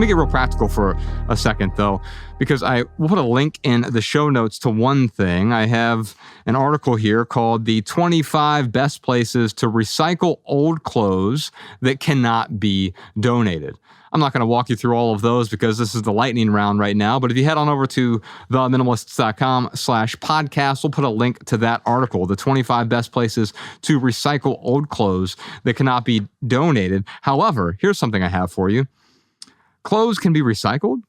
me get real practical for a second, though, because I will put a link in the show notes to one thing. I have an article here called The 25 Best Places to Recycle Old Clothes That Cannot Be Donated. I'm not going to walk you through all of those because this is the lightning round right now. But if you head on over to theminimalists.com/podcast, we'll put a link to that article, the 25 best places to recycle old clothes that cannot be donated. However, here's something I have for you. Clothes can be recycled? ?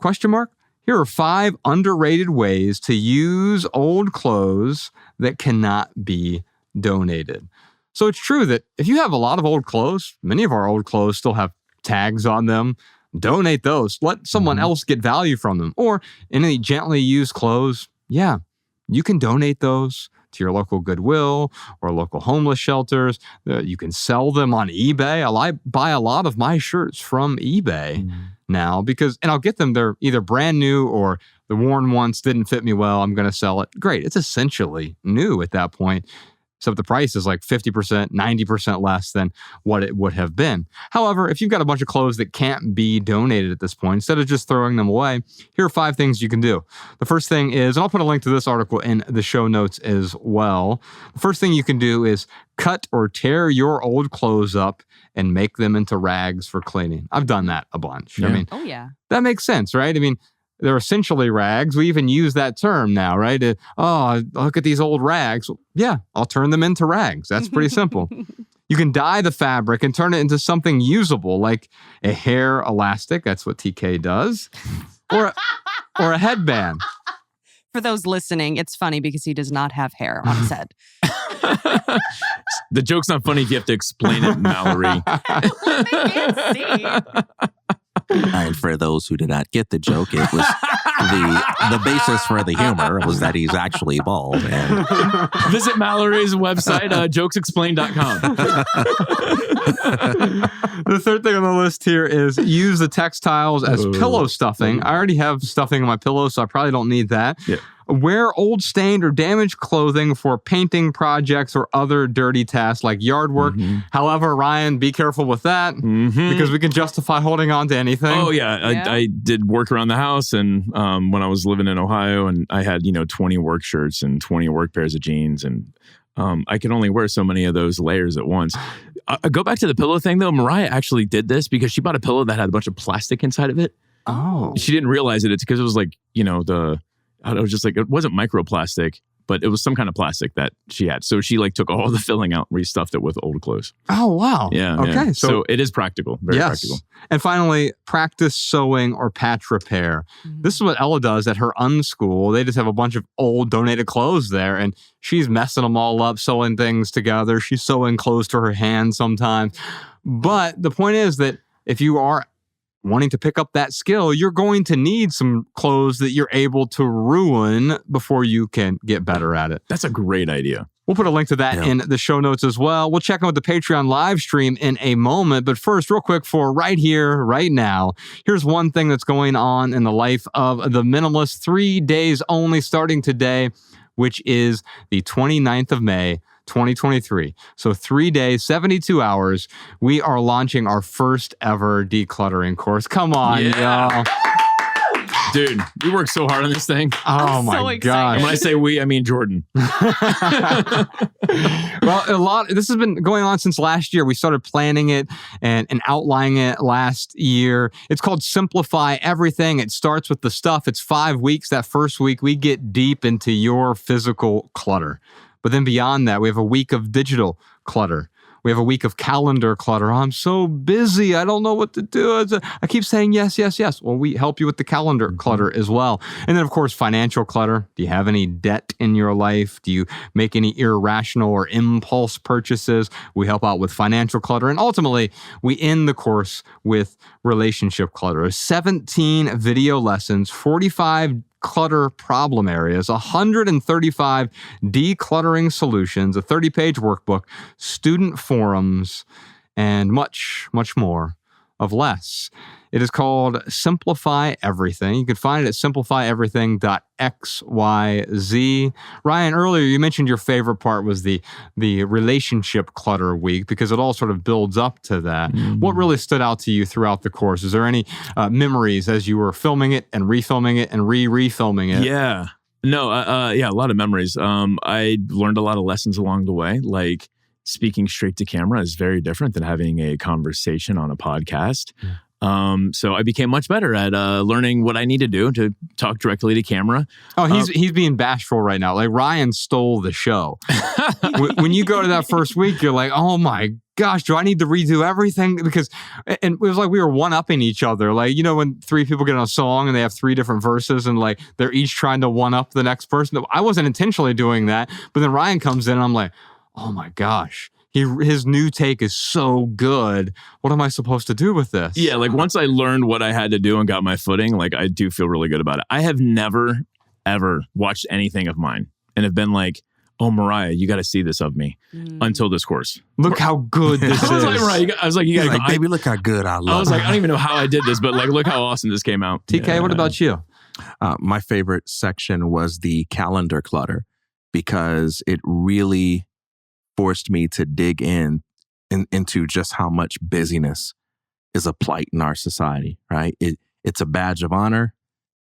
Here are 5 underrated ways to use old clothes that cannot be donated. So it's true that if you have a lot of old clothes, many of our old clothes still have tags on them. Donate those. Let someone else get value from them. Or any gently used clothes, yeah, you can donate those to your local Goodwill or local homeless shelters. You can sell them on eBay. I buy a lot of my shirts from eBay now and I'll get them. They're either brand new or the worn ones didn't fit me well. I'm going to sell it. Great. It's essentially new at that point. So the price is like 50%, 90% less than what it would have been. However, if you've got a bunch of clothes that can't be donated at this point, instead of just throwing them away, here are 5 things you can do. The first thing is, and I'll put a link to this article in the show notes as well. The first thing you can do is cut or tear your old clothes up and make them into rags for cleaning. I've done that a bunch. Yeah. I mean, that makes sense, right? I mean, they're essentially rags. We even use that term now, right? Look at these old rags. Yeah, I'll turn them into rags. That's pretty simple. You can dye the fabric and turn it into something usable, like a hair elastic. That's what TK does. Or a headband. For those listening, it's funny because he does not have hair on his head. The joke's not funny if you have to explain it, Mallory. They can't see. And for those who did not get the joke, it was the basis for the humor was that he's actually bald. And visit Mallory's website, jokesexplained.com. The third thing on the list here is use the textiles as pillow stuffing. I already have stuffing on my pillow, so I probably don't need that. Yeah. Wear old, stained, or damaged clothing for painting projects or other dirty tasks like yard work. However, Ryan, be careful with that because we can justify holding on to anything. Oh, yeah. I did work around the house and when I was living in Ohio, and I had, 20 work shirts and 20 work pairs of jeans, and I could only wear so many of those layers at once. I go back to the pillow thing, though. Mariah actually did this because she bought a pillow that had a bunch of plastic inside of it. Oh. She didn't realize it. It's because it was like, it was just like, it wasn't microplastic, but it was some kind of plastic that she had. So she took all the filling out and restuffed it with old clothes. Oh, wow. Yeah. Okay. Yeah. So it is practical. Very practical. And finally, practice sewing or patch repair. This is what Ella does at her unschool. They just have a bunch of old donated clothes there, and she's messing them all up, sewing things together. She's sewing clothes to her hand sometimes. But the point is that if you are wanting to pick up that skill, you're going to need some clothes that you're able to ruin before you can get better at it. That's a great idea. We'll put a link to that in the show notes as well. We'll check out the Patreon live stream in a moment. But first, real quick, for right here, right now, here's one thing that's going on in the life of the minimalist. 3 days only starting today, which is the 29th of May, 2023. So 3 days, 72 hours, we are launching our first ever decluttering course. Come on, y'all. Dude, we worked so hard on this thing. Oh my God. And when I say we, I mean Jordan. Well, this has been going on since last year. We started planning it and outlining it last year. It's called Simplify Everything. It starts with the stuff. It's 5 weeks. That first week, we get deep into your physical clutter. But then beyond that, we have a week of digital clutter. We have a week of calendar clutter. I'm so busy. I don't know what to do. I keep saying yes, yes, yes. Well, we help you with the calendar clutter as well. And then, of course, financial clutter. Do you have any debt in your life? Do you make any irrational or impulse purchases? We help out with financial clutter. And ultimately, we end the course with relationship clutter. 17 video lessons, 45 clutter problem areas, 135 decluttering solutions, a 30-page workbook, student forums, and much, much more. of less. It is called Simplify Everything. You can find it at simplifyeverything.xyz. Ryan, earlier you mentioned your favorite part was the relationship clutter week because it all sort of builds up to that. What really stood out to you throughout the course? Is there any memories as you were filming it and refilming it and refilming it? Yeah. No, a lot of memories. I learned a lot of lessons along the way, like speaking straight to camera is very different than having a conversation on a podcast. So I became much better at learning what I need to do to talk directly to camera. Oh, he's being bashful right now. Like Ryan stole the show. When you go to that first week, you're like, oh my gosh, do I need to redo everything? Because and it was like we were one-upping each other. Like, you know, when three people get on a song and they have three different verses and like they're each trying to one-up the next person. I wasn't intentionally doing that, but then Ryan comes in and I'm like, oh my gosh. His new take is so good. What am I supposed to do with this? Yeah, like once I learned what I had to do and got my footing, like I do feel really good about it. I have never, ever watched anything of mine and have been like, oh, Mariah, you got to see this of me until this course. Look how good this is. I was like, you got to baby, look how good I look. I was like, I don't even know how I did this, but like, look how awesome this came out. TK, what about you? My favorite section was the calendar clutter because it really forced me to dig into just how much busyness is a plight in our society, right? It's a badge of honor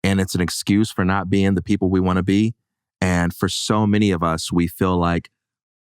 and it's an excuse for not being the people we want to be. And for so many of us, we feel like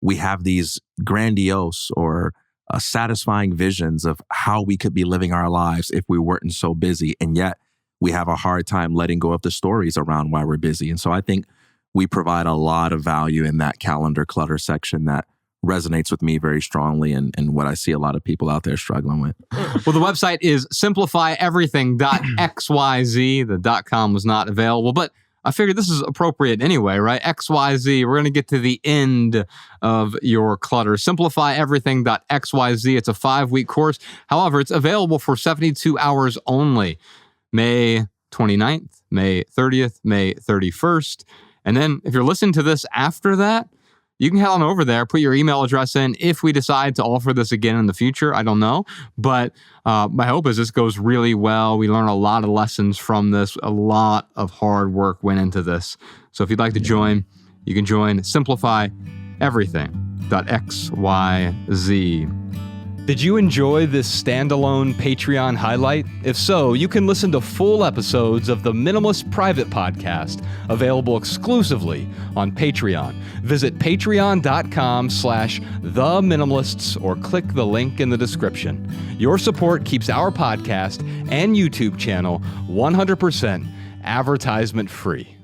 we have these grandiose or satisfying visions of how we could be living our lives if we weren't so busy. And yet we have a hard time letting go of the stories around why we're busy. And so I think we provide a lot of value in that calendar clutter section that resonates with me very strongly and what I see a lot of people out there struggling with. Well, the website is simplifyeverything.xyz. The .com was not available, but I figured this is appropriate anyway, right? XYZ. We're going to get to the end of your clutter. Simplifyeverything.xyz. It's a 5-week course. However, it's available for 72 hours only. May 29th, May 30th, May 31st. And then if you're listening to this after that, you can head on over there, put your email address in. If we decide to offer this again in the future, I don't know. But my hope is this goes really well. We learn a lot of lessons from this. A lot of hard work went into this. So if you'd like to join, you can join simplifyeverything.xyz. Did you enjoy this standalone Patreon highlight? If so, you can listen to full episodes of the Minimalist Private Podcast, available exclusively on Patreon. Visit patreon.com/theminimalists or click the link in the description. Your support keeps our podcast and YouTube channel 100% advertisement free.